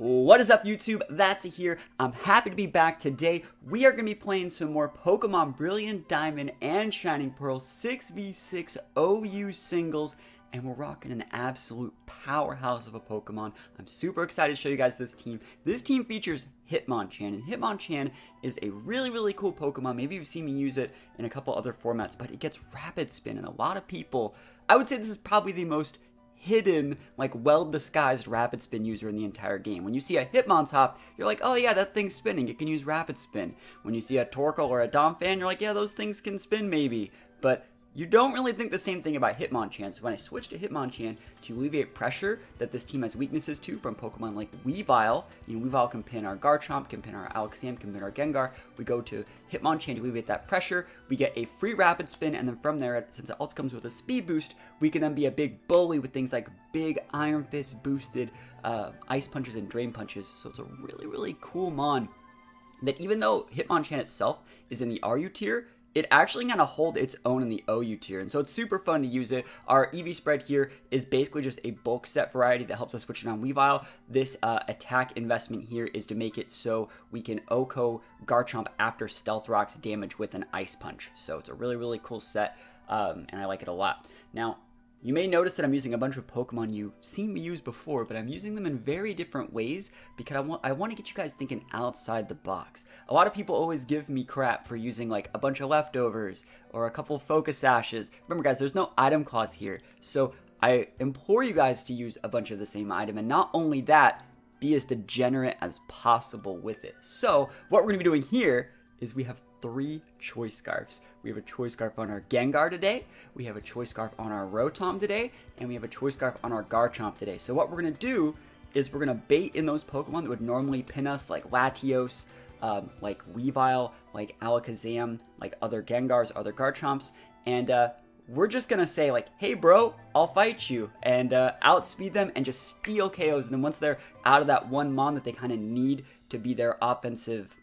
What is up, YouTube? That's here. I'm happy to be back today. We are going to be playing some more Pokemon Brilliant Diamond and Shining Pearl 6v6 OU singles, and we're rocking an absolute powerhouse of a Pokemon. I'm super excited to show you guys this team. This team features Hitmonchan, and Hitmonchan is a really cool Pokemon. Maybe you've seen me use it in a couple other formats, but it gets Rapid Spin, and a lot of people, I would say this is probably the most hidden, like well-disguised Rapid Spin user in the entire game. When you see a Hitmonchan, you're like, oh yeah, that thing's spinning, it can use Rapid Spin. When you see a Torkoal or a Donphan, you're like, yeah, those things can spin maybe. But you don't really think the same thing about Hitmonchan. So when I switched to Hitmonchan to alleviate pressure that this team has weaknesses to from Pokemon like Weavile, Weavile can pin our Garchomp, can pin our Alakazam, can pin our Gengar. We go to Hitmonchan to alleviate that pressure. We get a free Rapid Spin, and then from there, since it also comes with a speed boost, we can then be a big bully with things like big Iron Fist boosted Ice Punches and Drain Punches. So it's a really cool mon that, even though Hitmonchan itself is in the RU tier, it actually kind of hold its own in the OU tier, and so it's super fun to use it. Our EV spread here is basically just a bulk set variety that helps us switch it on Weavile. This attack investment here is to make it so we can OHKO Garchomp after Stealth Rock's damage with an Ice Punch. So it's a really cool set, and I like it a lot. Now, you may notice that I'm using a bunch of Pokemon you've seen me use before, but I'm using them in very different ways because I want to get you guys thinking outside the box. A lot of people always give me crap for using like a bunch of leftovers or a couple focus sashes. Remember guys, there's no item clause here, so I implore you guys to use a bunch of the same item, and not only that, be as degenerate as possible with it. So what we're going to be doing here is we have 3 choice scarfs. We have a choice scarf on our Gengar today, we have a choice scarf on our Rotom today, and we have a choice scarf on our Garchomp today. So what we're going to do is we're going to bait in those Pokemon that would normally pin us, like Latios, like Weavile, like Alakazam, like other Gengars, other Garchomps, and we're just going to say like, hey bro, I'll fight you, and outspeed them and just steal KOs. And then once they're out of that one mon that they kind of need to be their offensive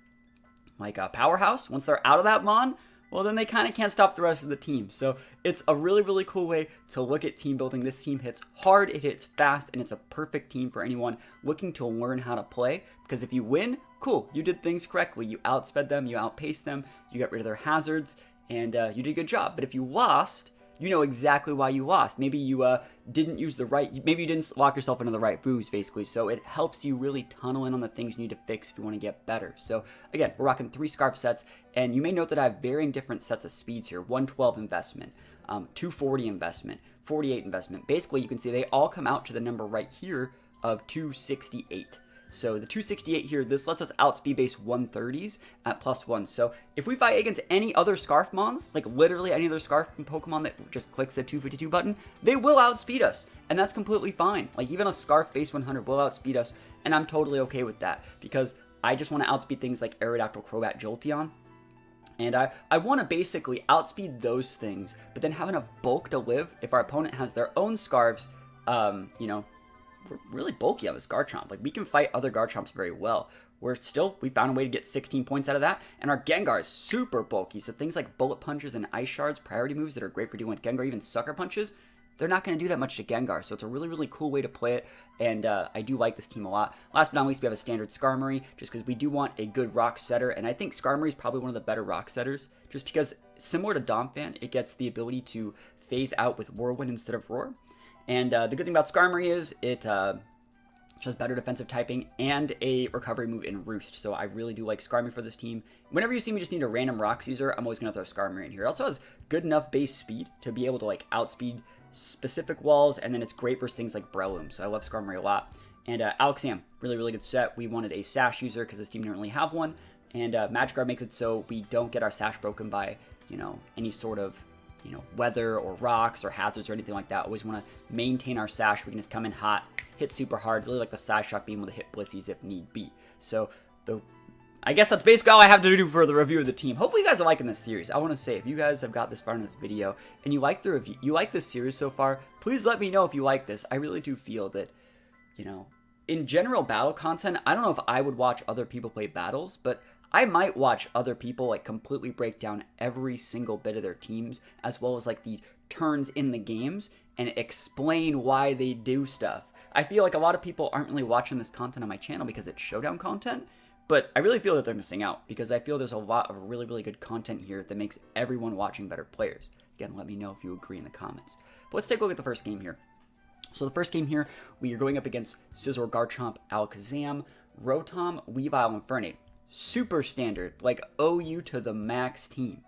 like a powerhouse, once they're out of that mon, well then they kind of can't stop the rest of the team. So it's a really cool way to look at team building. This team hits hard, it hits fast, and it's a perfect team for anyone looking to learn how to play. Because if you win, cool, you did things correctly. You outsped them, you outpaced them, you got rid of their hazards, and you did a good job. But if you lost, you know exactly why you lost. Maybe you didn't use the right, maybe you didn't lock yourself into the right moves, basically. So it helps you really tunnel in on the things you need to fix if you want to get better. So again, we're rocking 3 scarf sets, and you may note that I have varying different sets of speeds here. 112 investment, 240 investment, 48 investment. Basically, you can see they all come out to the number right here of 268. So the 268 here, this lets us outspeed base 130s at +1. So if we fight against any other Scarf Mons, like literally any other Scarf Pokemon that just clicks the 252 button, they will outspeed us. And that's completely fine. Like even a Scarf base 100 will outspeed us, and I'm totally okay with that because I just want to outspeed things like Aerodactyl, Crobat, Jolteon. And I want to basically outspeed those things, but then have enough bulk to live if our opponent has their own Scarves, we're really bulky on this Garchomp. Like, we can fight other Garchomps very well. We found a way to get 16 points out of that, and our Gengar is super bulky, so things like Bullet Punches and Ice Shards, priority moves that are great for dealing with Gengar, even Sucker Punches, they're not going to do that much to Gengar, so it's a really cool way to play it, and I do like this team a lot. Last but not least, we have a standard Skarmory, just because we do want a good rock setter, and I think Skarmory is probably one of the better rock setters, just because, similar to Donphan, it gets the ability to phase out with Whirlwind instead of Roar. And the good thing about Skarmory is it has better defensive typing and a recovery move in Roost. So I really do like Skarmory for this team. Whenever you see me just need a random Rocks user, I'm always going to throw Skarmory in here. It also has good enough base speed to be able to like outspeed specific walls, and then it's great for things like Breloom. So I love Skarmory a lot. And Alakazam, really good set. We wanted a Sash user because this team didn't really have one. And Magic Guard makes it so we don't get our Sash broken by, any sort of weather or rocks or hazards or anything like that. Always want to maintain our Sash. We can just come in hot, hit super hard, really like the Psyshock being able to hit Blizzies if need be. So I guess that's basically all I have to do for the review of the team. Hopefully you guys are liking this series. I want to say, if you guys have got this far in this video and you like the review, you like this series so far, please let me know if you like this. I really do feel that, in general battle content, I don't know if I would watch other people play battles, but I might watch other people like completely break down every single bit of their teams, as well as like the turns in the games, and explain why they do stuff. I feel like a lot of people aren't really watching this content on my channel because it's Showdown content, but I really feel that they're missing out because I feel there's a lot of really, really good content here that makes everyone watching better players. Again, let me know if you agree in the comments. But let's take a look at the first game here. So the first game here, we are going up against Scizor, Garchomp, Alakazam, Rotom, Weavile, Infernape. Super standard, like OU to the max team.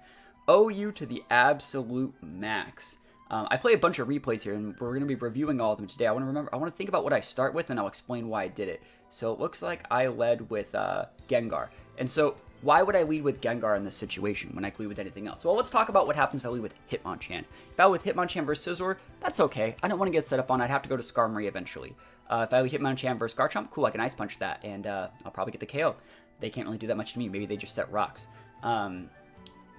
OU to the absolute max. I play a bunch of replays here, and we're going to be reviewing all of them today. I want to think about what I start with, and I'll explain why I did it. So it looks like I led with Gengar. And so why would I lead with Gengar in this situation when I could lead with anything else? Well, let's talk about what happens if I lead with Hitmonchan. If I lead with Hitmonchan versus Scizor, that's okay. I don't want to get set up on. I'd have to go to Skarmory eventually. If I lead Hitmonchan versus Garchomp, cool, I can Ice Punch that, and I'll probably get the KO. They can't really do that much to me. Maybe they just set rocks.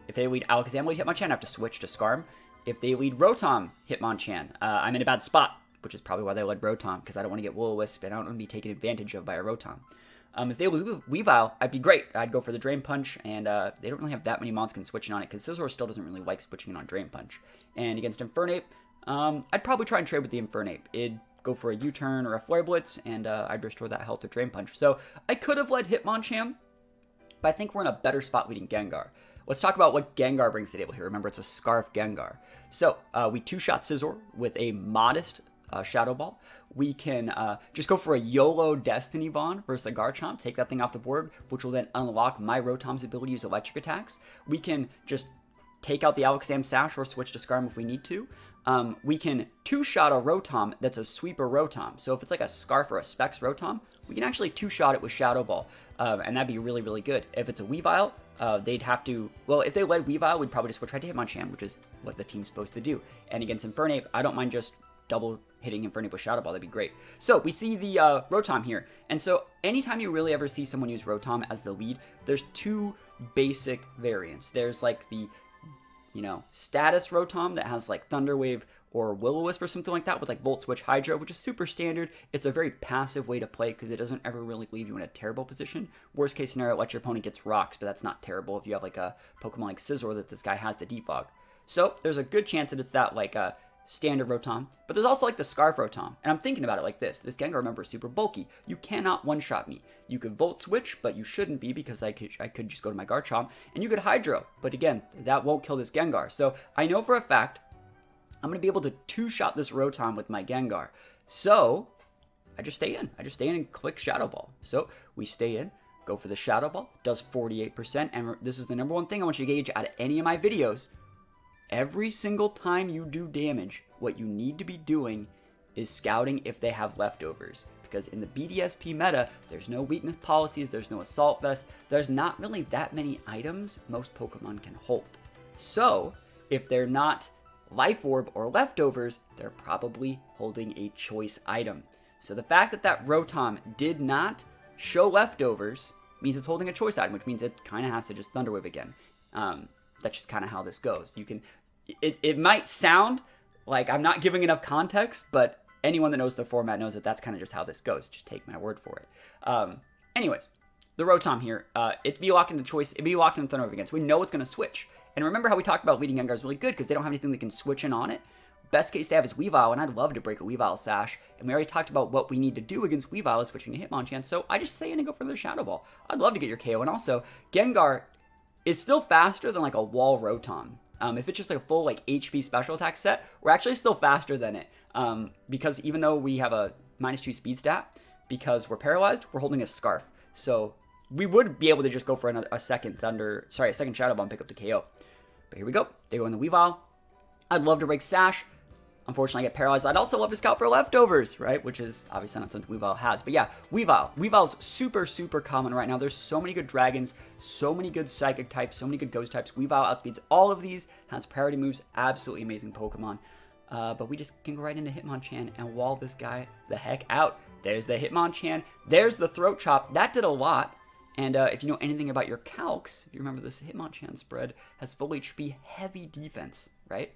If they lead Alakazam lead Hitmonchan, I have to switch to Skarm. If they lead Rotom Hitmonchan, I'm in a bad spot, which is probably why they led Rotom, because I don't want to get Will-O-Wisp, and I don't want to be taken advantage of by a Rotom. If they lead Weavile, I'd be great. I'd go for the Drain Punch, and they don't really have that many Monskin switching on it, because Scizor still doesn't really like switching on Drain Punch. And against Infernape, I'd probably try and trade with the Infernape. It'd go for a U-turn or a Flare Blitz, and I'd restore that health with Drain Punch. So I could have led Hitmonchan, but I think we're in a better spot leading Gengar. Let's talk about what Gengar brings to the table here. Remember, it's a Scarf Gengar. So, we two-shot Scizor with a modest Shadow Ball. We can just go for a YOLO Destiny Bond versus a Garchomp, take that thing off the board, which will then unlock my Rotom's ability to use electric attacks. We can just take out the Alakazam Sash or switch to Skarm if we need to. We can two-shot a Rotom that's a sweeper Rotom. So if it's like a Scarf or a Specs Rotom, we can actually two-shot it with Shadow Ball. And that'd be really, really good. If it's a Weavile, they'd have to... Well, if they led Weavile, we'd probably just switch right to Hitmonchan, which is what the team's supposed to do. And against Infernape, I don't mind just double hitting Infernape with Shadow Ball. That'd be great. So we see the Rotom here. And so anytime you really ever see someone use Rotom as the lead, there's two basic variants. There's like the... status Rotom that has like Thunder Wave or Will-O-Wisp or something like that with like Volt Switch Hydro, which is super standard. It's a very passive way to play because it doesn't ever really leave you in a terrible position. Worst case scenario, let your opponent gets rocks, but that's not terrible if you have like a Pokemon like Scizor that this guy has the defog. So there's a good chance that it's that like a standard Rotom, but there's also like the Scarf Rotom. And I'm thinking about it like this. This Gengar, remember, is super bulky. You cannot one-shot me. You could Volt Switch, but you shouldn't be because I could just go to my Garchomp, and you could Hydro. But again, that won't kill this Gengar. So I know for a fact I'm going to be able to two-shot this Rotom with my Gengar. So I just stay in. I just stay in and click Shadow Ball. So we stay in, go for the Shadow Ball, does 48%. And this is the number one thing I want you to gauge out of any of my videos. Every single time you do damage, what you need to be doing is scouting if they have leftovers. Because in the BDSP meta, there's no weakness policies, there's no Assault Vest, there's not really that many items most Pokemon can hold. So, if they're not Life Orb or leftovers, they're probably holding a choice item. So the fact that that Rotom did not show leftovers means it's holding a choice item, which means it kind of has to just Thunder Wave again. That's just kind of how this goes. You can... It might sound like I'm not giving enough context, but anyone that knows the format knows that that's kind of just how this goes. Just take my word for it. Anyways, the Rotom here, it'd be locked into choice. It'd be locked into Thunder Wave again, so we know it's going to switch. And remember how we talked about leading Gengar is really good because they don't have anything that can switch in on it. Best case they have is Weavile, and I'd love to break a Weavile Sash. And we already talked about what we need to do against Weavile, switching to Hitmonchan, so I just say in and go for the Shadow Ball. I'd love to get your KO, and also, Gengar is still faster than like a Wall Rotom. If it's just like a full like HP special attack set, we're actually still faster than it. Because even though we have a -2 speed stat, because we're paralyzed, we're holding a Scarf. So we would be able to just go for a second Shadow Ball and pick up the KO. But here we go. They go in the Weavile. I'd love to break Sash. Unfortunately, I get paralyzed. I'd also love to scout for leftovers, right? Which is obviously not something Weavile has. But yeah, Weavile. Weavile's super, super common right now. There's so many good dragons, so many good psychic types, so many good ghost types. Weavile outspeeds all of these, has priority moves, absolutely amazing Pokemon. But we just can go right into Hitmonchan and wall this guy the heck out. There's the Hitmonchan. There's the Throat Chop. That did a lot. And if you know anything about your calcs, if you remember this Hitmonchan spread has full HP, heavy defense, right?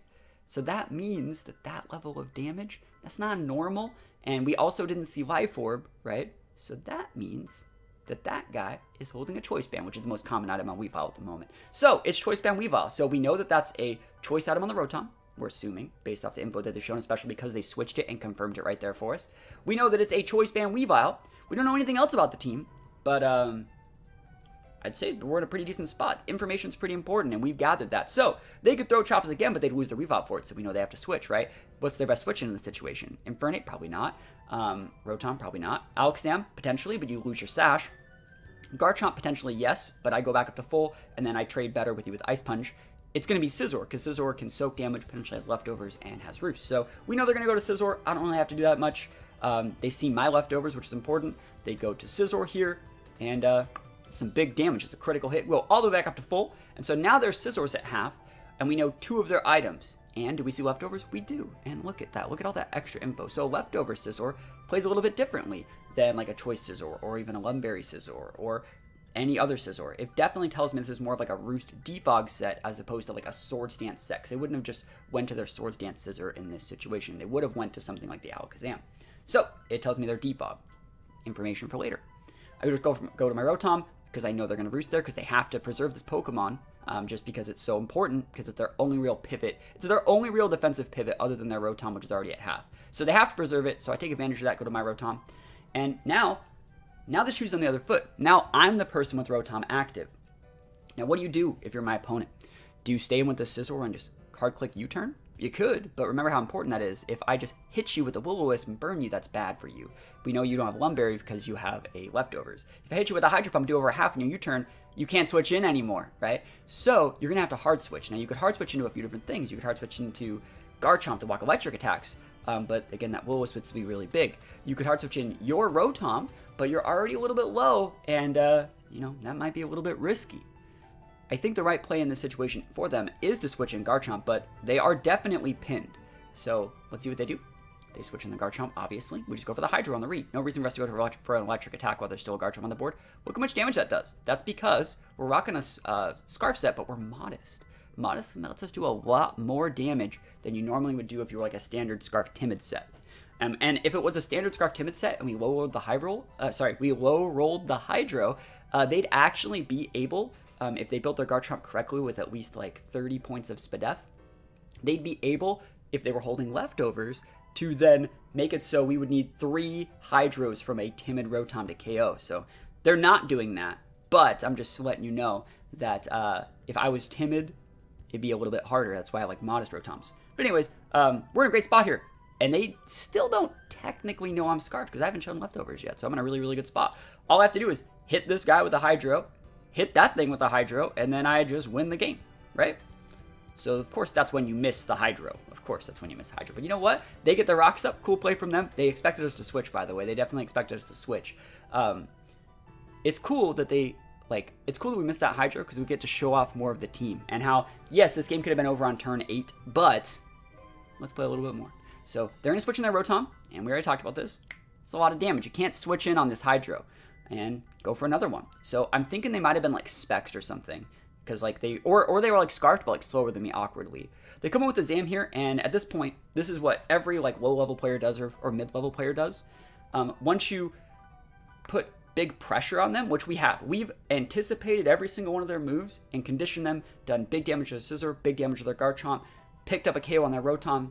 So that means that that level of damage, that's not normal. And we also didn't see Life Orb, right? So that means that that guy is holding a Choice Band, which is the most common item on Weavile at the moment. So it's Choice Band Weavile. So we know that that's a choice item on the Rotom. we're assuming, based off the info that they've shown, especially because they switched it and confirmed it right there for us. We know that it's a choice band Weavile. We don't know anything else about the team, but I'd say we're in a pretty decent spot. Information's pretty important, and we've gathered that. So, they could throw Chops again, but they'd lose their Weavile for it, so we know they have to switch, right? What's their best switch in this situation? Infernape? Probably not. Rotom? Probably not. Alakazam? Potentially, but you lose your Sash. Garchomp? Potentially, yes, but I go back up to full, and then I trade better with you with Ice Punch. It's going to be Scizor, because Scizor can soak damage, potentially has leftovers, and has Roost. So, we know they're going to go to Scizor. I don't really have to do that much. They see my leftovers, which is important. They go to Scizor here, and some big damage. It's a critical hit. We'll all the way back up to full. And so now their Scizor's at half, and we know 2 of their items. And do we see leftovers? We do. And look at that. Look at all that extra info. So leftover Scizor plays a little bit differently than like a choice Scizor or even a Lumberry Scizor or any other Scizor. It definitely tells me this is more of like a Roost Defog set as opposed to like a Swords Dance set. 'Cause they wouldn't have just went to their Swords Dance Scizor in this situation. They would have went to something like the Alakazam. So it tells me they're Defog. Information for later. I would just go to my Rotom, because I know they're going to Roost there, because they have to preserve this Pokemon, just because it's so important, because it's their only real pivot. It's their only real defensive pivot other than their Rotom, which is already at half. So they have to preserve it, so I take advantage of that, go to my Rotom. And now the shoe's on the other foot. Now I'm the person with Rotom active. Now what do you do if you're my opponent? Do you stay in with the Scizor and just hard-click U-turn? You could, but remember how important that is. If I just hit you with a Will-O-Wisp and burn you, that's bad for you. We know you don't have Lumberry because you have a leftovers. If I hit you with a Hydro Pump, do over half in your U-turn, you can't switch in anymore, right? So you're going to have to hard switch. Now you could hard switch into a few different things. You could hard switch into Garchomp to block electric attacks, but again, that Will-O-Wisp would be really big. You could hard switch in your Rotom, but you're already a little bit low, and you know, that might be a little bit risky. I think the right play in this situation for them is to switch in Garchomp, but they are definitely pinned. So let's see what they do. They switch in the Garchomp, obviously. We just go for the Hydro on the read. No reason for us to go for an electric attack while there's still a Garchomp on the board. Look how much damage that does. That's because we're rocking a Scarf set, but we're modest. Modest lets us do a lot more damage than you normally would do if you were like a standard Scarf Timid set. And if it was a standard Scarf Timid set and we low rolled the Hydro, they'd actually be able, if they built their Garchomp correctly with at least like 30 points of SPDF, they'd be able, if they were holding leftovers, to then make it so we would need 3 Hydros from a Timid Rotom to KO. So they're not doing that, but I'm just letting you know that if I was Timid, it'd be a little bit harder. That's why I like modest Rotoms. But anyways, we're in a great spot here. And they still don't technically know I'm Scarfed because I haven't shown leftovers yet. So I'm in a really, really good spot. All I have to do is hit this guy with a Hydro, hit that thing with a Hydro, and then I just win the game, right? So, of course, that's when you miss the Hydro. Of course, that's when you miss Hydro. But you know what? They get the rocks up. Cool play from them. They expected us to switch, by the way. They definitely expected us to switch. It's cool that it's cool that we missed that Hydro because we get to show off more of the team. And how, yes, this game could have been over on turn 8, but let's play a little bit more. So, they're going to switch in their Rotom, and we already talked about this. It's a lot of damage. You can't switch in on this Hydro and go for another one. So, I'm thinking they might have been, like, Spexed or something. Because, like, they were, like, Scarfed, but, like, slower than me awkwardly. They come in with the Zam here, and at this point, this is what every, like, low-level player does or mid-level player does. Once you put big pressure on them, which we have. We've anticipated every single one of their moves and conditioned them, done big damage to the Scizor, big damage to their Garchomp, picked up a KO on their Rotom.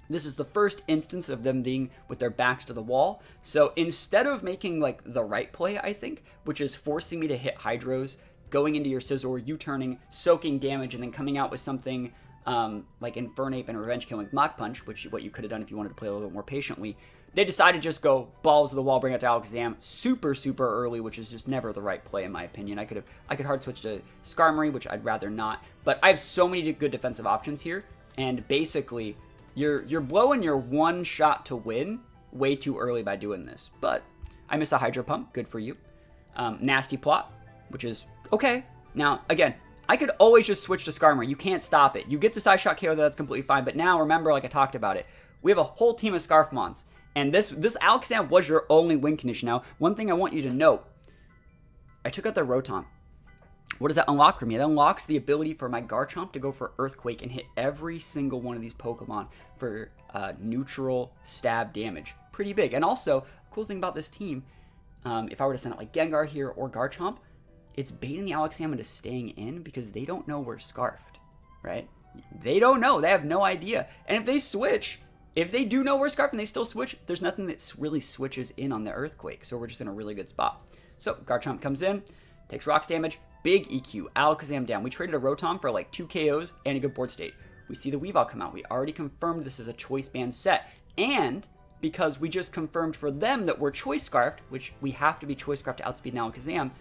This is the first instance of them being with their backs to the wall. So instead of making like the right play, I think, which is forcing me to hit Hydros, going into your Scizor, U-turning, soaking damage, and then coming out with something like Infernape and Revenge Killing Mach Punch, which is what you could have done if you wanted to play a little bit more patiently. They decided to just go balls to the wall, bring out to Alakazam super early, which is just never the right play in my opinion. I could hard switch to Skarmory, which I'd rather not. But I have so many good defensive options here, and basically you're blowing your one shot to win way too early by doing this. But I miss a Hydro Pump, good for you. Nasty Plot, which is okay. Now again, I could always just switch to Skarmory. You can't stop it. You get the Side Shot KO, that's completely fine. But now remember, like I talked about it, we have a whole team of Scarfmons. And this Alakazam was your only win condition. Now, one thing I want you to note, I took out their Rotom. What does that unlock for me? That unlocks the ability for my Garchomp to go for Earthquake and hit every single one of these Pokemon for neutral stab damage. Pretty big. And also, cool thing about this team, if I were to send out like Gengar here or Garchomp, it's baiting the Alakazam into staying in because they don't know we're Scarfed, right? They don't know. They have no idea. And if they switch, if they do know we're Scarf and they still switch, there's nothing that really switches in on the Earthquake. So we're just in a really good spot. So Garchomp comes in, takes rocks damage, big EQ, Alakazam down. We traded a Rotom for like 2 KOs and a good board state. We see the Weavile come out. We already confirmed this is a choice band set. And because we just confirmed for them that we're choice scarfed, which we have to be choice scarfed to outspeed an Alakazam,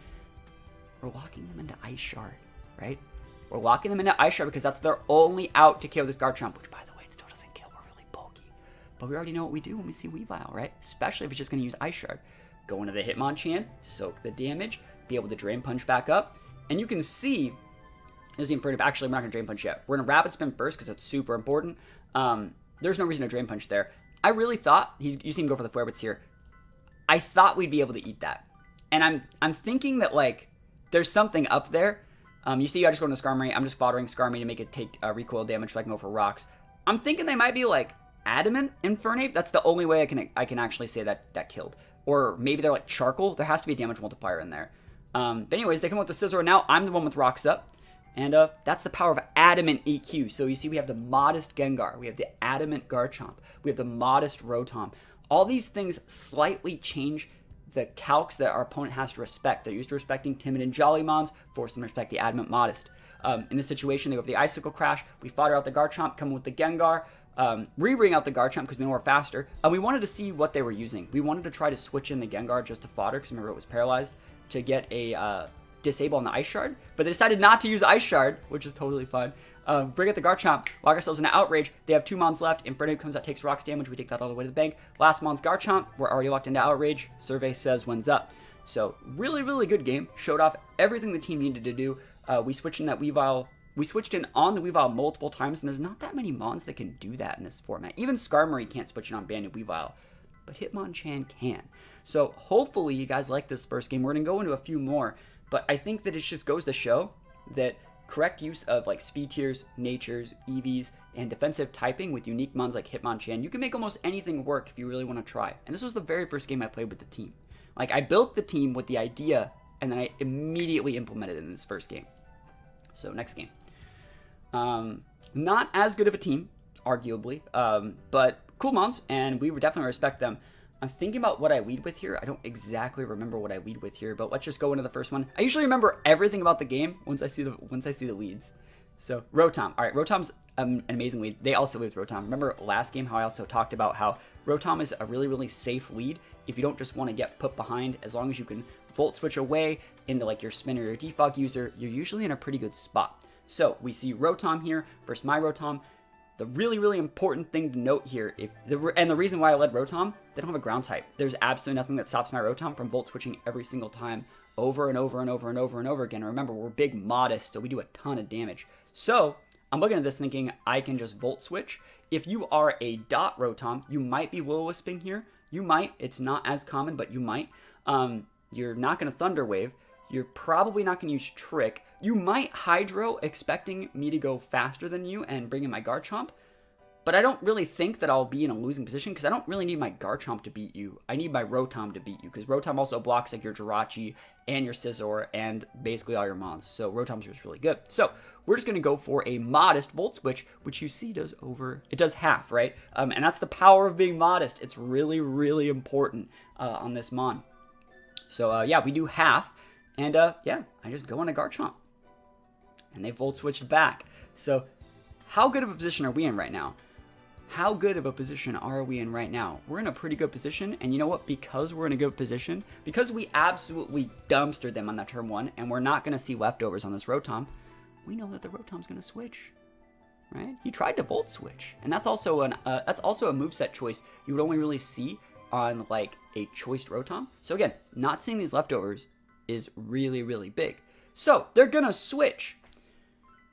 we're locking them into Ice Shard, right? We're locking them into Ice Shard because that's their only out to KO this Garchomp, which by the way, it still doesn't kill. We're really bulky. But we already know what we do when we see Weavile, right? Especially if it's just going to use Ice Shard. Go into the Hitmonchan, soak the damage, be able to Drain Punch back up. And you can see, there's the Infernape. Actually, we're not going to Drain Punch yet. We're going to Rapid Spin first because it's super important. There's no reason to Drain Punch there. I really thought, you see him go for the Flare Blitz here. I thought we'd be able to eat that. And I'm thinking that, like, there's something up there. You see I just go into Skarmory. I'm just foddering Skarmory to make it take recoil damage so I can go for rocks. I'm thinking they might be, like, Adamant Infernape. That's the only way I can actually say that killed. Or maybe they're, like, Charcoal. There has to be a damage multiplier in there. But anyways, they come with the Scizor. Now I'm the one with rocks up. And that's the power of Adamant EQ. So you see we have the modest Gengar. We have the Adamant Garchomp. We have the modest Rotom. All these things slightly change the calcs that our opponent has to respect. They're used to respecting timid and jolly mons, force them to respect the Adamant modest. In this situation, they go for the Icicle Crash. We fodder out the Garchomp, come with the Gengar, re-bring out the Garchomp because we know we're faster. We wanted to see what they were using. We wanted to try to switch in the Gengar just to fodder because remember it was paralyzed to get a disable on the Ice Shard, but they decided not to use Ice Shard, which is totally fun. Bring out the Garchomp, lock ourselves into Outrage. They have 2 mons left. Infernape comes out, takes rocks damage. We take that all the way to the bank. Last mon's Garchomp. We're already locked into Outrage. Survey says wins up. So really, really good game. Showed off everything the team needed to do. We switched in that Weavile. We switched in on the Weavile multiple times, and there's not that many mons that can do that in this format. Even Skarmory can't switch in on Banded Weavile, but Hitmonchan can. So hopefully you guys like this first game. We're going to go into a few more, but I think that it just goes to show that correct use of like speed tiers, natures, EVs, and defensive typing with unique mons like Hitmonchan, you can make almost anything work if you really want to try. And this was the very first game I played with the team. Like I built the team with the idea, and then I immediately implemented it in this first game. So next game. Not as good of a team, arguably, but cool mons, and we would definitely respect them. I was thinking about what I lead with here. I don't exactly remember what I lead with here, but let's just go into the first one. I usually remember everything about the game once I see the leads. So Rotom. All right, Rotom's an amazing lead. They also lead with Rotom. Remember last game how I also talked about how Rotom is a really, really safe lead if you don't just want to get put behind. As long as you can Volt Switch away into like your Spin or your Defog user, you're usually in a pretty good spot. So we see Rotom here versus my Rotom. The really, really important thing to note here, and the reason why I led Rotom, they don't have a ground type. There's absolutely nothing that stops my Rotom from Volt Switching every single time over and over and over and over and over again. Remember, we're big modest, so we do a ton of damage. So I'm looking at this thinking I can just Volt Switch. If you are a dot Rotom, you might be Will-O-Wisping here. You might. It's not as common, but you might. You're not going to Thunder Wave. You're probably not going to use Trick. You might Hydro, expecting me to go faster than you and bring in my Garchomp. But I don't really think that I'll be in a losing position because I don't really need my Garchomp to beat you. I need my Rotom to beat you because Rotom also blocks like your Jirachi and your Scizor and basically all your mons. So Rotom's just really good. So we're just going to go for a modest Volt Switch, which you see does half, right? And that's the power of being modest. It's really, really important on this mon. So yeah, we do half. And yeah, I just go on a Garchomp. And they Volt Switched back. So how good of a position are we in right now? How good of a position are we in right now? We're in a pretty good position, and you know what? Because we're in a good position, because we absolutely dumpstered them on that turn 1, and we're not going to see leftovers on this Rotom, we know that the Rotom's going to switch, right? He tried to Volt Switch, and that's also a moveset choice you would only really see on like a choiced Rotom. So again, not seeing these leftovers is really, really big. So they're going to switch,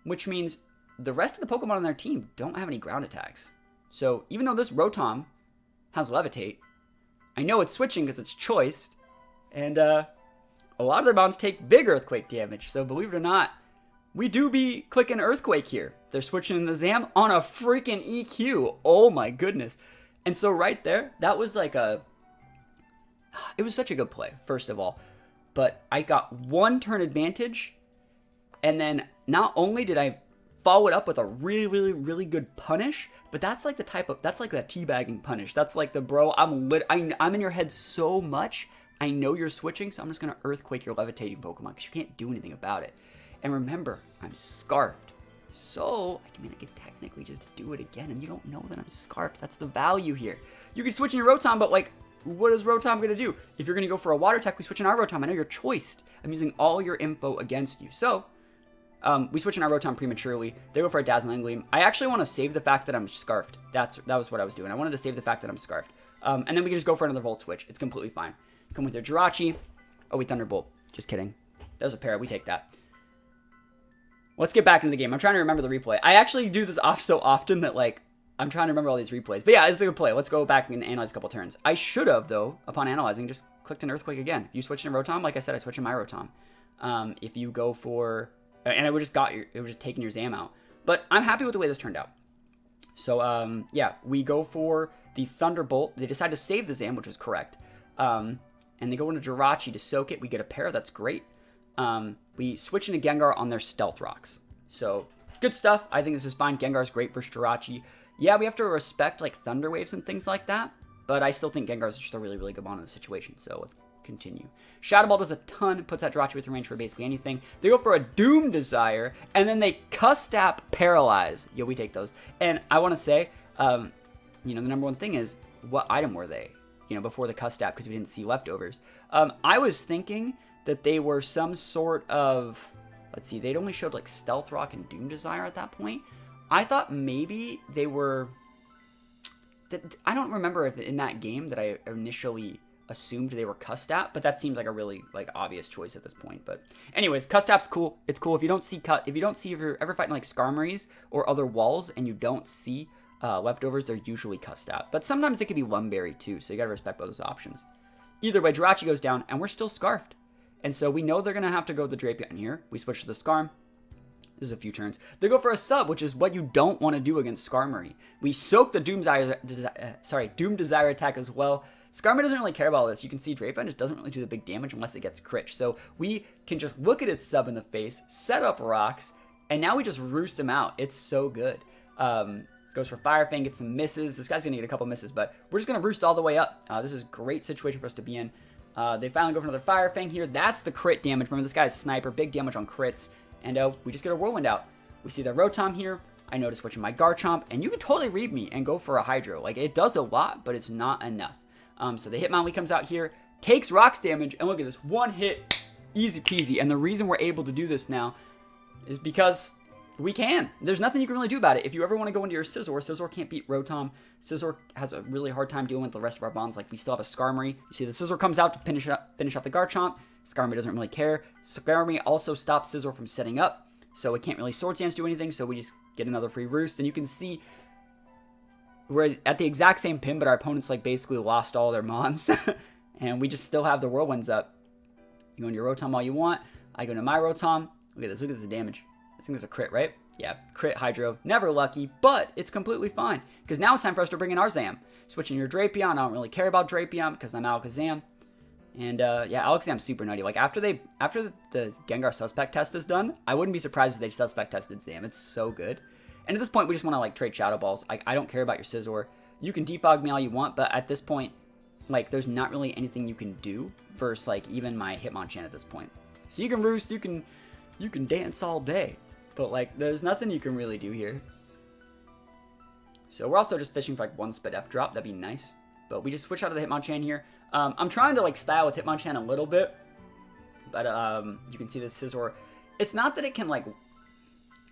which means the rest of the Pokemon on their team don't have any ground attacks. So even though this Rotom has Levitate, I know it's switching because it's choiced, and a lot of their mons take big Earthquake damage. So believe it or not, we do be clicking Earthquake here. They're switching in the Zam on a freaking EQ. Oh my goodness. And so right there, that was like it was such a good play, first of all. But I got 1 turn advantage, and then not only did I follow it up with a really, really, really good punish, but that's like the type of, that's like that teabagging punish. That's like the bro, I'm in your head so much, I know you're switching, so I'm just gonna Earthquake your levitating Pokemon, because you can't do anything about it. And remember, I'm Scarfed, so I mean, I could technically just do it again, and you don't know that I'm Scarfed. That's the value here. You can switch in your Rotom, but like, what is Rotom gonna do? If you're gonna go for a Water Tech, we switch in our Rotom. I know you're choiced. I'm using all your info against you, so we switch in our Rotom prematurely. They go for a Dazzling Gleam. I actually want to save the fact that I'm Scarfed. That was what I was doing. I wanted to save the fact that I'm Scarfed. And then we can just go for another Volt Switch. It's completely fine. Come with your Jirachi. Oh, we Thunderbolt. Just kidding. That was a pair. We take that. Let's get back into the game. I'm trying to remember the replay. I actually do this off so often that, like, I'm trying to remember all these replays. But yeah, it's a good play. Let's go back and analyze a couple turns. I should have, though, upon analyzing, just clicked an Earthquake again. You switched in Rotom. Like I said, I switched in my Rotom. If you go for... And it was just taking your Zam out. But I'm happy with the way this turned out. So, yeah, we go for the Thunderbolt. They decide to save the Zam, which was correct. And they go into Jirachi to soak it. We get a pair. That's great. We switch into Gengar on their Stealth Rocks. So, good stuff. I think this is fine. Gengar's great for Jirachi. Yeah, we have to respect, like, Thunder Waves and things like that. But I still think Gengar's just a really, really good one in the situation. So, let's continue. Shadow Ball does a ton, puts that Jirachi within range for basically anything. They go for a Doom Desire, and then they Custap Paralyze. Yo, we take those. And I want to say, you know, the number one thing is, what item were they? You know, before the Custap, because we didn't see leftovers. I was thinking that they were some sort of, let's see, they'd only showed like Stealth Rock and Doom Desire at that point. I thought maybe they were, I don't remember if in that game that I initially assumed they were Custap, but that seems like a really like obvious choice at this point. But anyways, Custap's cool. It's cool if you don't see if you're ever fighting like Skarmories or other walls and you don't see leftovers, they're usually Custap. But sometimes they could be Lumberry too, so you gotta respect both those options. Either way, Jirachi goes down and we're still Scarfed. And so we know they're gonna have to go the Drapion here. We switch to the Skarm. This is a few turns. They go for a sub, which is what you don't want to do against Skarmory. We soak the Doom Desire attack as well. Skarmory doesn't really care about all this. You can see Drapion just doesn't really do the big damage unless it gets crit. So we can just look at its sub in the face, set up rocks, and now we just roost him out. It's so good. Goes for Fire Fang, gets some misses. This guy's going to get a couple misses, but we're just going to roost all the way up. This is a great situation for us to be in. They finally go for another Fire Fang here. That's the crit damage. Remember, this guy's Sniper. Big damage on crits. And we just get a Whirlwind out. We see the Rotom here. I know to switch in my Garchomp, and you can totally read me and go for a Hydro. Like, it does a lot, but it's not enough. So the Hitmonlee comes out here, takes rocks damage, and look at this, one hit, easy peasy. And the reason we're able to do this now is because we can. There's nothing you can really do about it. If you ever want to go into your Scizor can't beat Rotom. Scizor has a really hard time dealing with the rest of our bonds. Like, we still have a Skarmory. You see the Scizor comes out to finish off the Garchomp. Skarmory doesn't really care. Skarmory also stops Scizor from setting up, so it can't really Swords Dance do anything, so we just get another free roost. And you can see we're at the exact same pin, but our opponents like basically lost all their mons. And we just still have the Whirlwinds up. You go into your Rotom all you want. I go into my Rotom. Look at this. Look at this damage. I think there's a crit, right? Yeah, crit Hydro. Never lucky, but it's completely fine. Because now it's time for us to bring in our Zam. Switching your Drapion. I don't really care about Drapion because I'm Alakazam. And yeah, Alakazam's super nutty. Like after the Gengar Suspect test is done, I wouldn't be surprised if they Suspect tested Zam. It's so good. And at this point, we just want to like trade Shadow Balls. I don't care about your Scizor. You can defog me all you want, but at this point, like there's not really anything you can do versus like even my Hitmonchan at this point. So you can roost, you can dance all day, but like there's nothing you can really do here. So we're also just fishing for like one Spadef drop. That'd be nice. But we just switch out of the Hitmonchan here. I'm trying to like style with Hitmonchan a little bit, but you can see the Scizor. It's not that it can like.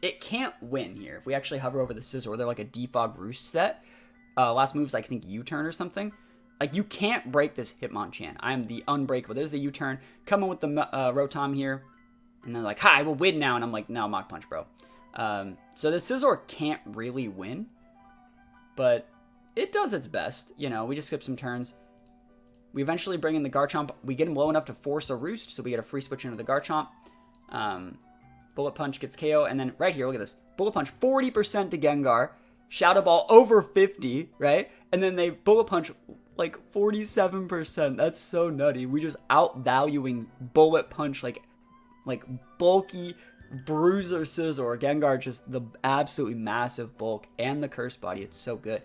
It can't win here. If we actually hover over the Scizor, they're like a defog roost set. Last move's like, I think U-turn or something. Like you can't break this Hitmonchan. I'm the unbreakable. There's the U-turn. Coming with the Rotom here. And they're like, hi, we'll win now. And I'm like, no, Mach Punch, bro. So the Scizor can't really win. But it does its best. You know, we just skip some turns. We eventually bring in the Garchomp. We get him low enough to force a roost. So we get a free switch into the Garchomp. Bullet Punch gets KO, and then right here, look at this. Bullet Punch 40% to Gengar. Shadow Ball over 50, right? And then they Bullet Punch like 47%. That's so nutty. We just outvaluing Bullet Punch like bulky, Bruiser Scissor. Gengar just the absolutely massive bulk and the Curse Body. It's so good.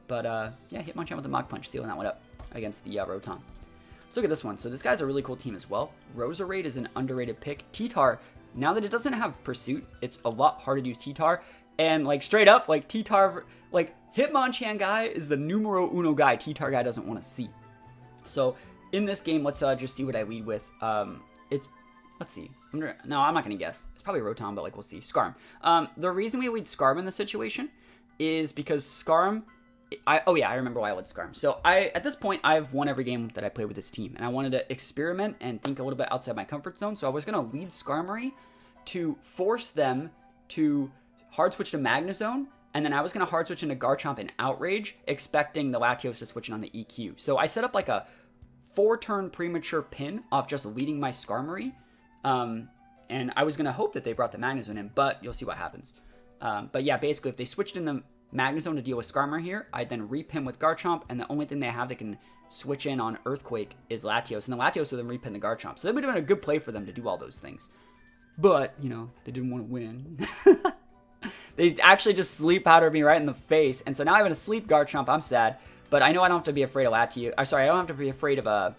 But yeah, Hitmonchan with the Mach Punch, sealing that one up against the Rotom. Let's look at this one. So this guy's a really cool team as well. Roserade is an underrated pick. T-Tar, now that it doesn't have Pursuit, it's a lot harder to use T-Tar. And like straight up, like T-Tar, like Hitmonchan guy is the numero uno guy T-Tar guy doesn't want to see. So in this game, let's just see what I lead with. Let's see. No, I'm not going to guess. It's probably Rotom, but like we'll see. Scarm. The reason we lead Scarm in this situation is because Scarm... oh yeah, I remember why I led Scarm. So at this point, I've won every game that I played with this team. And I wanted to experiment and think a little bit outside my comfort zone. So I was going to lead Skarmory to force them to hard switch to Magnezone. And then I was going to hard switch into Garchomp and Outrage, expecting the Latios to switch in on the EQ. So I set up like a 4-turn premature pin off just leading my Skarmory. And I was going to hope that they brought the Magnezone in, but you'll see what happens. But yeah, basically, if they switched in the Magnezone to deal with Skarmory here, I'd then repin with Garchomp, and the only thing they have that can switch in on Earthquake is Latios, and the Latios would then repin the Garchomp. So that would have been a good play for them to do all those things. But, you know, they didn't want to win. They actually just sleep powdered me right in the face, and so now I have a sleep Garchomp. I'm sad, but I know I don't have to be afraid of Latios. I don't have to be afraid of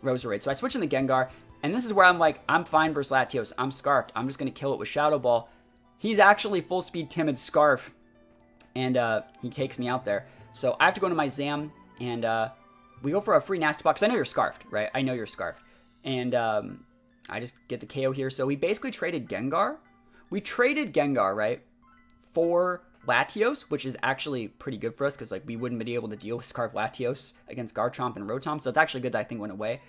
Roserade. So I switch in the Gengar. And this is where I'm like, I'm fine versus Latios. I'm Scarfed. I'm just going to kill it with Shadow Ball. He's actually full speed timid Scarf. And he takes me out there. So I have to go into my Zam. And we go for a free Nasty Block. Because I know you're Scarfed, right? I know you're Scarfed. And I just get the KO here. So we basically traded Gengar. We traded Gengar, right? For Latios, which is actually pretty good for us. Because like we wouldn't be able to deal with Scarf Latios against Garchomp and Rotom. So it's actually good that I think went away.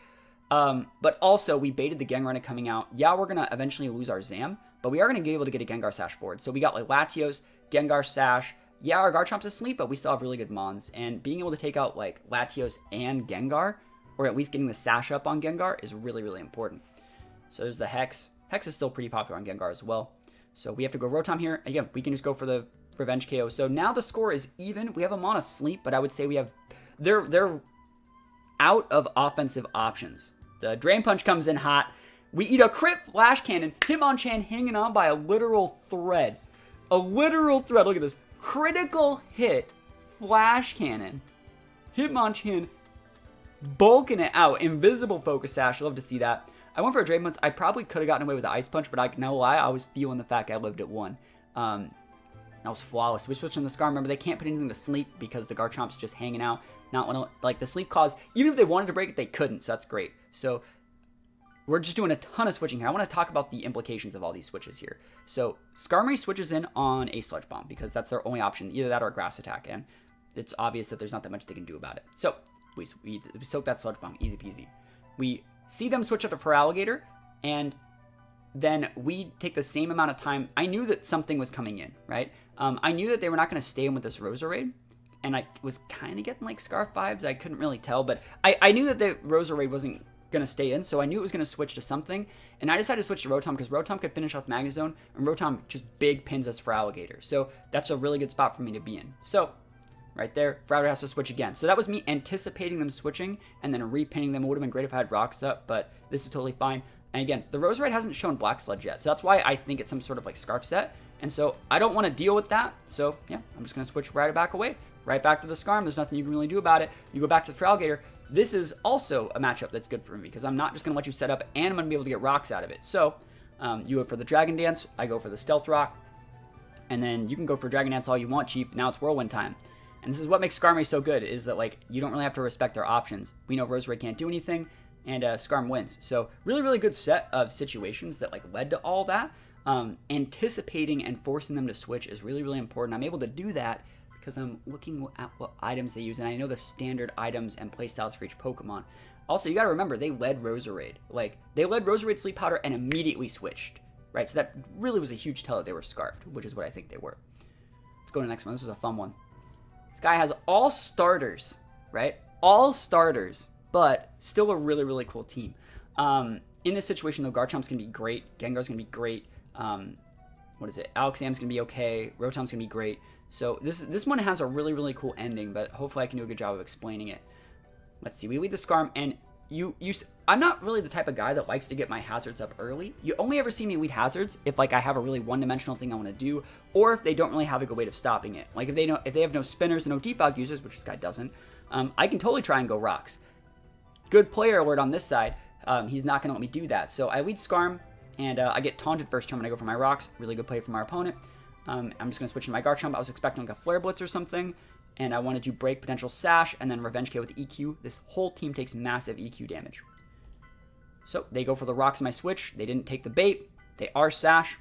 But also, we baited the Gengar into coming out. Yeah, we're going to eventually lose our Zam, but we are going to be able to get a Gengar Sash forward. So we got like Latios, Gengar Sash. Yeah, our Garchomp's asleep, but we still have really good Mons. And being able to take out like Latios and Gengar, or at least getting the Sash up on Gengar, is really, really important. So there's the Hex. Hex is still pretty popular on Gengar as well. So we have to go Rotom here. Again, we can just go for the Revenge KO. So now the score is even. We have them on asleep, but I would say we have... They're out of offensive options. The Drain Punch comes in hot. We eat a crit Flash Cannon. Hitmonchan hanging on by a literal thread. A literal thread. Look at this. Critical hit Flash Cannon. Hitmonchan bulking it out. Invisible Focus Sash. Love to see that. I went for a Drain Punch. I probably could have gotten away with the Ice Punch, but I no lie, I was feeling the fact I lived at 1. That was flawless. We switched on the Scar. Remember, they can't put anything to sleep because the Garchomp's just hanging out. Not when, like, the sleep cause, even if they wanted to break it, they couldn't, so that's great. So, we're just doing a ton of switching here. I want to talk about the implications of all these switches here. So, Skarmory switches in on a Sludge Bomb because that's their only option, either that or a Grass Attack, and it's obvious that there's not that much they can do about it. So, we soak that Sludge Bomb, easy peasy. We see them switch up to Feraligatr, and then we take the same amount of time. I knew that something was coming in, right? I knew that they were not going to stay in with this Roserade, and I was kind of getting like Scarf vibes. I couldn't really tell, but I knew that the Roserade wasn't going to stay in, so I knew it was going to switch to something, and I decided to switch to Rotom because Rotom could finish off Magnezone, and Rotom just big pins us for Alligator. So that's a really good spot for me to be in. So right there, Feraligatr has to switch again. So that was me anticipating them switching and then repinning them. It would have been great if I had Rocks up, but this is totally fine. And again, the Roserade hasn't shown Black Sludge yet, so that's why I think it's some sort of like Scarf set. And so I don't want to deal with that. So yeah, I'm just going to switch right back away. Right back to the Scarm. There's nothing you can really do about it. You go back to the Feraligatr. This is also a matchup that's good for me because I'm not just going to let you set up and I'm going to be able to get rocks out of it. So you go for the Dragon Dance. I go for the Stealth Rock. And then you can go for Dragon Dance all you want, Chief. Now it's Whirlwind time. And this is what makes Skarmory so good is that like you don't really have to respect their options. We know Roserade can't do anything and Skarm wins. So really, really good set of situations that like led to all that. Anticipating and forcing them to switch is really, really important. I'm able to do that because I'm looking at what items they use, and I know the standard items and playstyles for each Pokemon. Also, you gotta remember, they led Roserade. Like, they led Roserade Sleep Powder and immediately switched, right? So that really was a huge tell that they were Scarfed, which is what I think they were. Let's go to the next one. This was a fun one. This guy has all starters, right? All starters, but still a really, really cool team. In this situation, though, Garchomp's gonna be great. Gengar's gonna be great. What is it? Alakazam's gonna be okay. Rotom's gonna be great. So this one has a really, really cool ending, but hopefully I can do a good job of explaining it. Let's see. We lead the Skarm, and I'm not really the type of guy that likes to get my hazards up early. You only ever see me lead hazards if like I have a really one-dimensional thing I want to do, or if they don't really have a good way of stopping it. Like if they have no spinners and no defog users, which this guy doesn't, I can totally try and go rocks. Good player alert on this side. He's not going to let me do that. So I lead Skarm, and I get taunted first turn when I go for my rocks. Really good play from our opponent. I'm just going to switch to my Garchomp. I was expecting like a Flare Blitz or something, and I wanted to break potential Sash and then Revenge K with the EQ. This whole team takes massive EQ damage. So they go for the rocks in my switch. They didn't take the bait. They are Sash.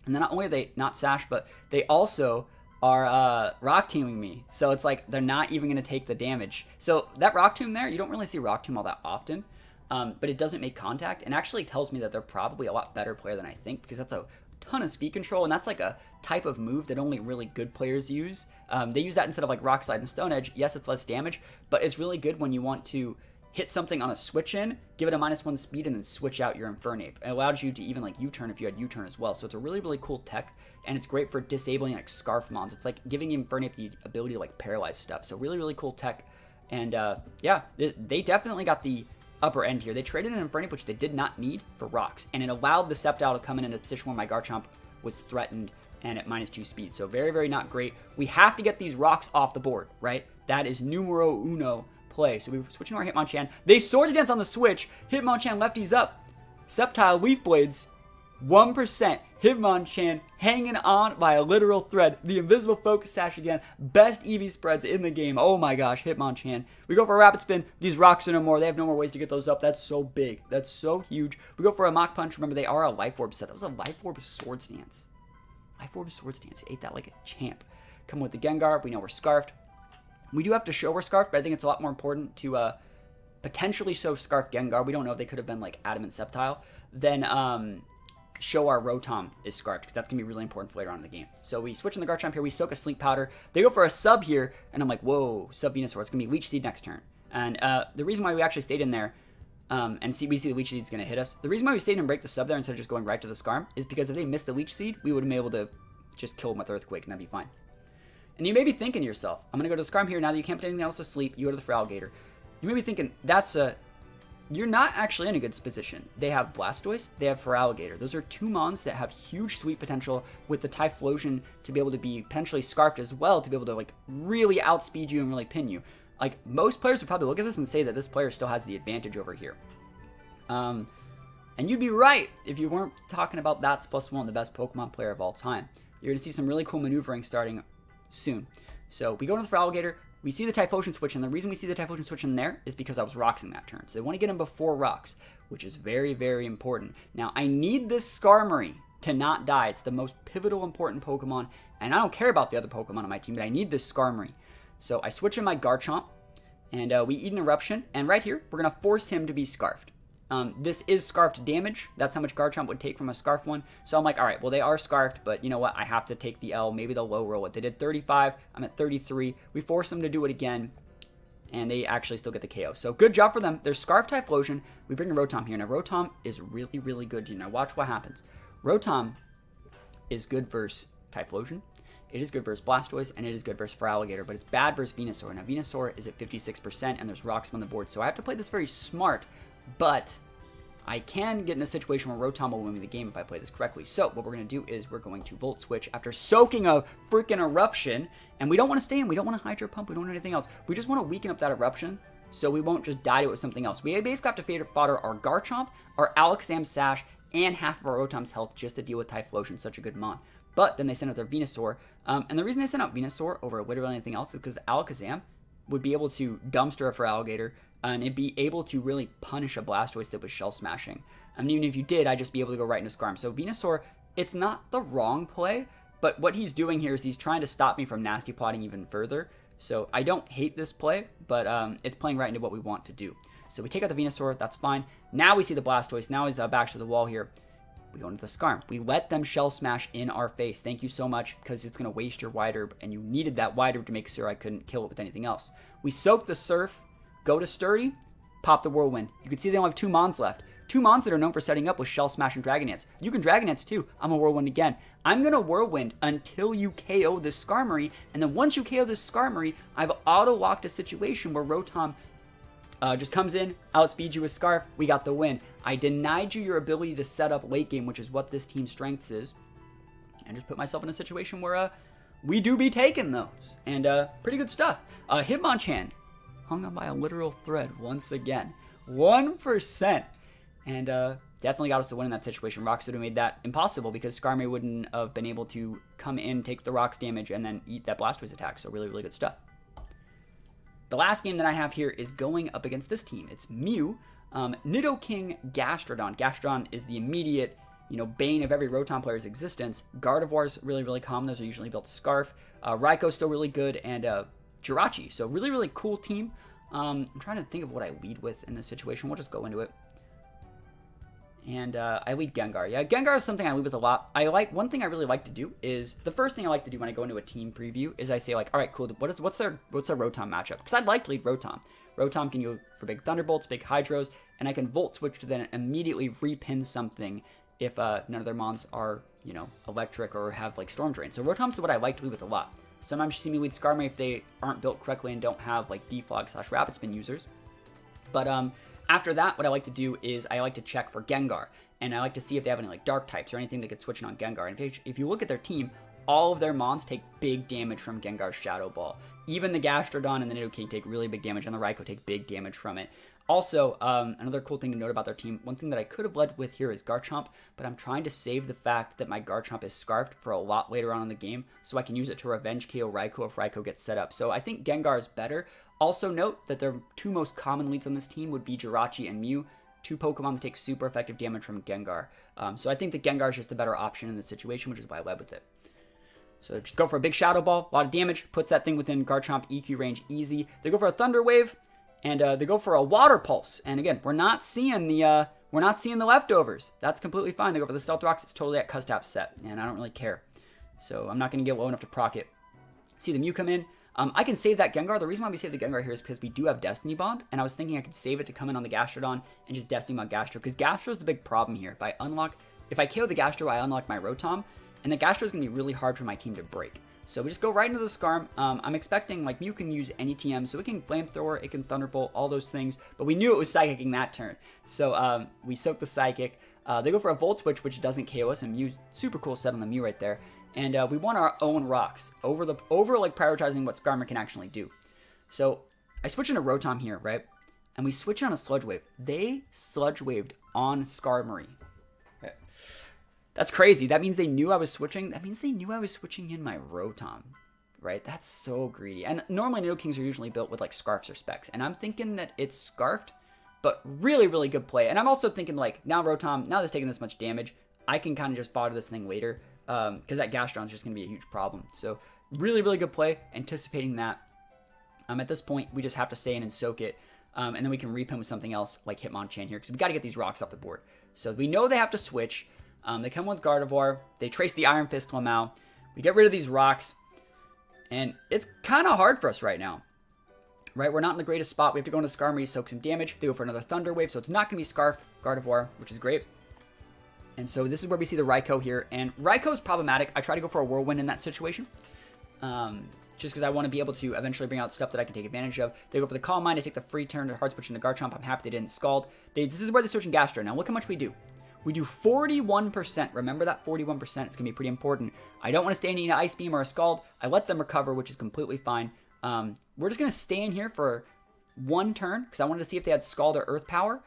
And then not only are they not Sash, but they also are Rock Teaming me. So it's like they're not even going to take the damage. So that Rock Tomb there, you don't really see Rock Tomb all that often. But it doesn't make contact, and actually tells me that they're probably a lot better player than I think, because that's a ton of speed control, and that's like a type of move that only really good players use. They use that instead of like Rock Slide and Stone Edge. Yes, it's less damage, but it's really good when you want to hit something on a switch in, give it a -1 speed, and then switch out your Infernape. It allows you to even like U-turn if you had U-turn as well. So it's a really, really cool tech, and it's great for disabling like Scarf Mons. It's like giving Infernape the ability to like paralyze stuff. So really, really cool tech. And yeah, they definitely got the upper end here. They traded an Infernape, which they did not need, for rocks, and it allowed the Sceptile to come in a position where my Garchomp was threatened and at -2 speed. So very, very not great. We have to get these rocks off the board, right? That is numero uno play. So we switch to our Hitmonchan. They Swords Dance on the switch. Hitmonchan lefties up. Sceptile Leaf Blades. 1%. Hitmonchan hanging on by a literal thread. The invisible focus sash again. Best EV spreads in the game. Oh my gosh, Hitmonchan. We go for a rapid spin. These rocks are no more. They have no more ways to get those up. That's so big. That's so huge. We go for a Mach Punch. Remember, they are a Life Orb set. That was a Life Orb Swords Dance. Life Orb Swords Dance. You ate that like a champ. Come with the Gengar. We know we're Scarfed. We do have to show we're Scarfed, but I think it's a lot more important to potentially show Scarf Gengar. We don't know if they could have been like Adamant Sceptile. Then show our Rotom is Scarfed, because that's going to be really important for later on in the game. So we switch in the Garchomp here. We soak a Sleep Powder. They go for a sub here, and I'm like, whoa, sub Venusaur. It's going to be Leech Seed next turn. And the reason why we actually stayed in there, and we see the Leech Seed is going to hit us. The reason why we stayed and break the sub there instead of just going right to the Skarm is because if they missed the Leech Seed, we would have been able to just kill them with Earthquake, and that'd be fine. And you may be thinking to yourself, I'm going to go to the Skarm here. Now that you can't put anything else to sleep, you go to the Feraligatr. You may be thinking, you're not actually in a good position. They have Blastoise, they have Feraligatr. Those are two mons that have huge sweep potential with the Typhlosion to be able to be potentially Scarfed as well, to be able to like really outspeed you and really pin you. Like most players would probably look at this and say that this player still has the advantage over here. And you'd be right if you weren't talking about THATSAplusONE, the best Pokemon player of all time. You're going to see some really cool maneuvering starting soon. So we go into the Feraligatr. We see the Typhlosion switch, and the reason we see the Typhlosion switch in there is because I was rocks in that turn. So they want to get him before rocks, which is very, very important. Now, I need this Skarmory to not die. It's the most pivotal, important Pokemon, and I don't care about the other Pokemon on my team, but I need this Skarmory. So I switch in my Garchomp, and we eat an Eruption, and right here, we're going to force him to be Scarfed. This is Scarfed damage. That's how much Garchomp would take from a Scarf one. So I'm like, all right, well, they are Scarfed, but you know what? I have to take the L. Maybe they'll low roll it. They did 35. I'm at 33. We force them to do it again, and they actually still get the KO. So good job for them. They're Scarfed Typhlosion. We bring a Rotom here. Now, Rotom is really, really good. You know, watch what happens. Rotom is good versus Typhlosion. It is good versus Blastoise, and it is good versus Feraligatr, but it's bad versus Venusaur. Now, Venusaur is at 56%, and there's rocks on the board, so I have to play this very smart. But I can get in a situation where Rotom will win me the game if I play this correctly. So what we're going to do is we're going to Volt Switch after soaking a freaking Eruption. And we don't want to stay in. We don't want to Hydro Pump. We don't want anything else. We just want to weaken up that Eruption so we won't just die to it with something else. We basically have to favorite fodder our Garchomp, our Alakazam Sash, and half of our Rotom's health just to deal with Typhlosion, such a good mon. But then they send out their Venusaur. And the reason they sent out Venusaur over literally anything else is because Alakazam would be able to dumpster a Feraligatr, and it'd be able to really punish a Blastoise that was Shell Smashing. I mean, even if you did, I'd just be able to go right into Skarm. So Venusaur, it's not the wrong play, but what he's doing here is he's trying to stop me from nasty plotting even further. So I don't hate this play, but it's playing right into what we want to do. So we take out the Venusaur, that's fine. Now we see the Blastoise. Now he's back to the wall here. We go into the Skarm. We let them Shell Smash in our face. Thank you so much, because it's going to waste your Wide Herb, and you needed that Wide Herb to make sure I couldn't kill it with anything else. We soak the Surf, go to Sturdy, pop the Whirlwind. You can see they only have two Mons left. Two Mons that are known for setting up with Shell Smash and Dragon Dance. You can Dragon Dance too. I'm a Whirlwind again. I'm going to Whirlwind until you KO this Skarmory, and then once you KO this Skarmory, I've auto-locked a situation where Rotom Just comes in, outspeeds you with Scarf, we got the win. I denied you your ability to set up late game, which is what this team's strengths is. And just put myself in a situation where we do be taking those. And pretty good stuff. Hitmonchan hung on by a literal thread once again. 1%. And definitely got us the win in that situation. Rocks would have made that impossible because Skarmory wouldn't have been able to come in, take the Rocks damage, and then eat that Blastoise attack. So really, really good stuff. The last game that I have here is going up against this team. It's Mew, Nidoking, Gastrodon. Gastrodon is the immediate, bane of every Rotom player's existence. Gardevoir's really, really common. Those are usually built to Scarf. Raikou still really good, and Jirachi. So really, really cool team. I'm trying to think of what I lead with in this situation. We'll just go into it. And I lead Gengar. Yeah, Gengar is something I lead with a lot. One thing I really like to do is, the first thing I like to do when I go into a team preview is I say like, all right, cool, what's their Rotom matchup? Because I'd like to lead Rotom. Rotom can go for big Thunderbolts, big Hydros, and I can Volt Switch to then immediately repin something if none of their mons are, electric or have like Storm Drain. So Rotom's what I like to lead with a lot. Sometimes you see me lead Skarmory if they aren't built correctly and don't have like Defog / Rapid Spin users. But after that, what I like to do is I like to check for Gengar, and I like to see if they have any like dark types or anything that could switch in on Gengar. And if you look at their team, all of their mons take big damage from Gengar's Shadow Ball. Even the Gastrodon and the Nidoking take really big damage, and the Raikou take big damage from it. Also, another cool thing to note about their team, one thing that I could have led with here is Garchomp, but I'm trying to save the fact that my Garchomp is Scarfed for a lot later on in the game, so I can use it to revenge KO Raikou if Raikou gets set up. So I think Gengar is better. Also note that their two most common leads on this team would be Jirachi and Mew, two Pokemon that take super effective damage from Gengar. So I think that Gengar is just the better option in this situation, which is why I led with it. So just go for a big Shadow Ball, a lot of damage, puts that thing within Garchomp EQ range easy. They go for a Thunder Wave, and they go for a Water Pulse. And again, we're not seeing the leftovers. That's completely fine. They go for the Stealth Rocks. It's totally at Custap set, and I don't really care. So I'm not going to get low enough to proc it. See the Mew come in. I can save that Gengar. The reason why we save the Gengar here is because we do have Destiny Bond, and I was thinking I could save it to come in on the Gastrodon and just Destiny Bond Gastro, because Gastro is the big problem here. If I KO the Gastro, I unlock my Rotom, and the Gastro is going to be really hard for my team to break. So we just go right into the Skarm. I'm expecting, like, Mew can use any TM, so it can Flamethrower, it can Thunderbolt, all those things, but we knew it was Psychicking that turn. So we soak the Psychic. They go for a Volt Switch, which doesn't KO us, and Mew, super cool set on the Mew right there. And we want our own rocks over like prioritizing what Skarmory can actually do. So I switch into Rotom here, right? And we switch on a Sludge Wave. They Sludge Waved on Skarmory. Right. That's crazy. That means they knew I was switching. That means they knew I was switching in my Rotom, right? That's so greedy. And normally Nidokings are usually built with like Scarfs or Specs. And I'm thinking that it's Scarfed, but really, really good play. And I'm also thinking like, now Rotom, now that's taking this much damage, I can kind of just fodder this thing later. Because that Gastrodon is just going to be a huge problem. So really, really good play. Anticipating that. At this point, we just have to stay in and soak it. And then we can repin with something else like Hitmonchan here. Because we got to get these rocks off the board. So we know they have to switch. They come with Gardevoir. They trace the Iron Fist Lamau. We get rid of these rocks. And it's kind of hard for us right now. Right? We're not in the greatest spot. We have to go into Skarmory to soak some damage. They go for another Thunder Wave. So it's not going to be Scarf Gardevoir, which is great. And so this is where we see the Raikou here. And Raikou is problematic. I try to go for a Whirlwind in that situation. Just because I want to be able to eventually bring out stuff that I can take advantage of. They go for the Calm Mind. I take the free turn to Hard Switch into Garchomp. I'm happy they didn't Scald. This is where they switch in Gastro. Now look how much we do. We do 41%. Remember that 41%. It's going to be pretty important. I don't want to stay in an Ice Beam or a Scald. I let them recover, which is completely fine. We're just going to stay in here for one turn. Because I wanted to see if they had Scald or Earth Power.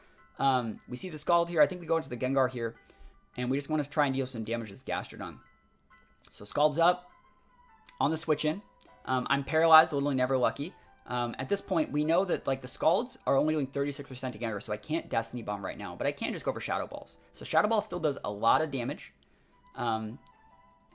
We see the Scald here. I think we go into the Gengar here. And we just want to try and deal some damage to this Gastrodon. So Scald's up on the switch in. I'm paralyzed, literally never lucky. At this point, we know that like the Scalds are only doing 36% to Gengar, so I can't Destiny Bomb right now. But I can just go for Shadow Balls. So Shadow Ball still does a lot of damage. And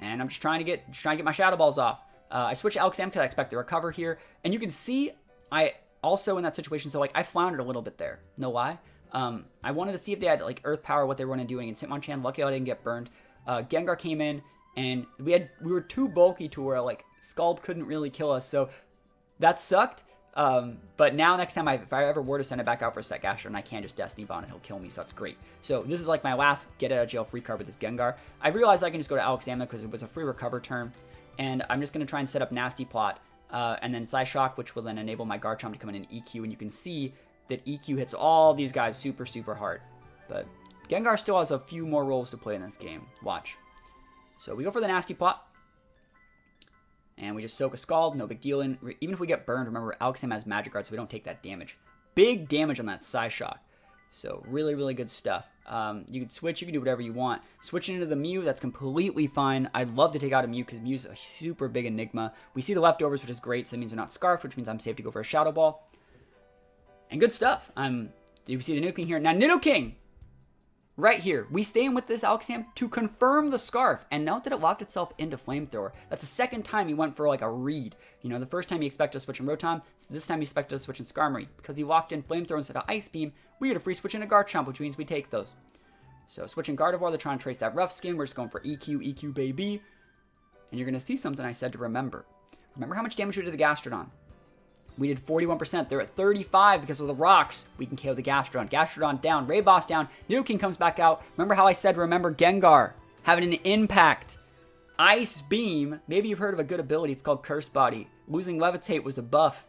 I'm just trying to get my Shadow Balls off. I switch Alakazam because I expect to recover here. And you can see I also in that situation, so like I floundered a little bit there. Know why? I wanted to see if they had like Earth Power, what they were going to do against Hitmonchan. Lucky I didn't get burned. Gengar came in, and we were too bulky to where like Scald couldn't really kill us, so that sucked. But now next time if I ever were to send it back out for a set Gastrodon, I can just Destiny Bond and he'll kill me, so that's great. So this is like my last get out of jail free card with this Gengar. I realized I can just go to Alakazam because it was a free recover turn, and I'm just going to try and set up Nasty Plot, and then Psyshock, which will then enable my Garchomp to come in and EQ, and you can see that EQ hits all these guys super, super hard. But Gengar still has a few more roles to play in this game. Watch. So we go for the nasty plot. And we just soak a Scald. No big deal. Even if we get burned, remember, Alakazam has Magic Guard, so we don't take that damage. Big damage on that Psyshock. So really, really good stuff. You can switch. You can do whatever you want. Switching into the Mew, that's completely fine. I'd love to take out a Mew because Mew's a super big enigma. We see the leftovers, which is great. So it means they're not Scarfed, which means I'm safe to go for a Shadow Ball. And good stuff. You see the Nidoking here. Now, Nidoking! Right here, we stay in with this Alakazam to confirm the Scarf, and note that it locked itself into Flamethrower. That's the second time he went for like a read. You know, the first time he expected to switch in Rotom, so this time he expected to switch in Skarmory. Because he locked in Flamethrower instead of Ice Beam, we get a free switch into Garchomp, which means we take those. So switching Gardevoir, they're trying to trace that Rough Skin. We're just going for EQ, baby. And you're going to see something I said to remember. Remember how much damage we did to the Gastrodon? We did 41%. They're at 35 because of the rocks. We can KO the Gastrodon. Gastrodon down. Ray Boss down. Nidoking comes back out. Remember how I said remember Gengar having an impact. Ice Beam. Maybe you've heard of a good ability. It's called Curse Body. Losing Levitate was a buff.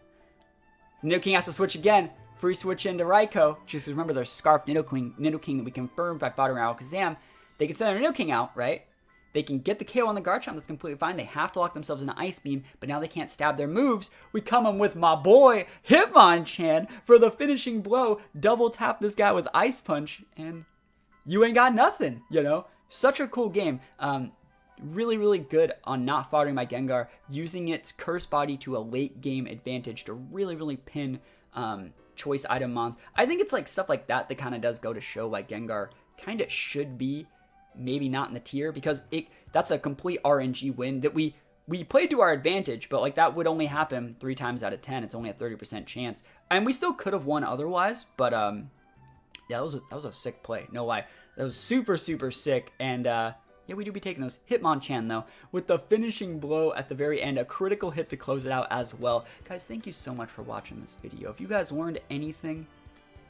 Nidoking has to switch again. Free switch into Raikou. Just remember there's Scarf Nidoking that we confirmed by following Alakazam. They can send their Nidoking out, right? They can get the KO on the Garchomp, that's completely fine. They have to lock themselves in an Ice Beam, but now they can't stab their moves. We come in with my boy, Hitmonchan, for the finishing blow. Double tap this guy with Ice Punch, and you ain't got nothing, you know? Such a cool game. Really, really good on not following my Gengar, using its Curse Body to a late game advantage to really, really pin choice item mons. I think it's like stuff like that that kind of does go to show like Gengar kind of should be maybe not in the tier, because that's a complete RNG win that we played to our advantage, but like that would only happen 3 times out of 10. It's only a 30% chance, and we still could have won otherwise. But yeah, that was a sick play, no lie. That was super, super sick. And yeah, we do be taking those. Hitmonchan though, with the finishing blow at the very end, a critical hit to close it out as well. Guys, thank you so much for watching this video. If you guys learned anything,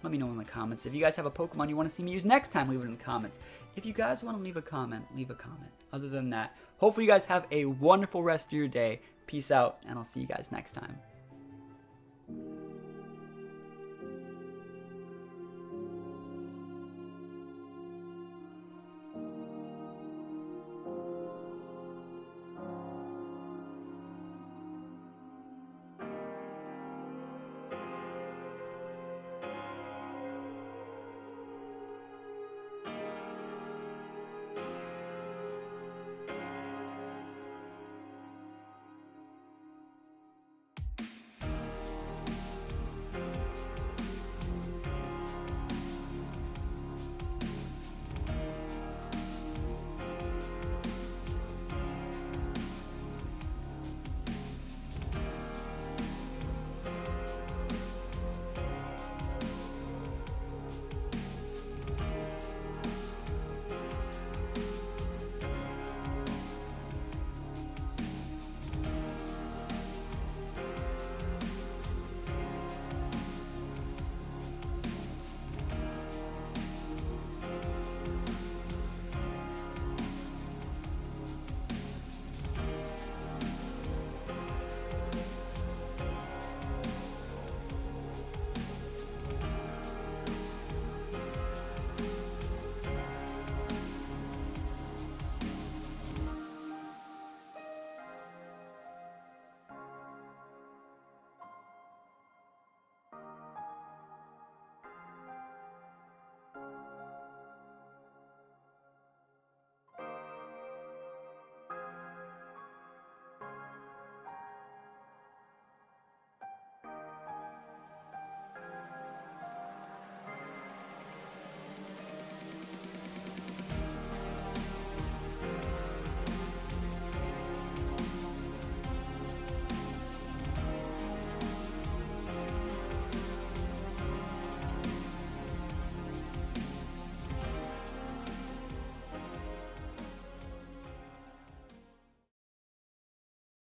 let me know in the comments. If you guys have a Pokemon you want to see me use next time, leave it in the comments. If you guys want to leave a comment, leave a comment. Other than that, hopefully you guys have a wonderful rest of your day. Peace out, and I'll see you guys next time.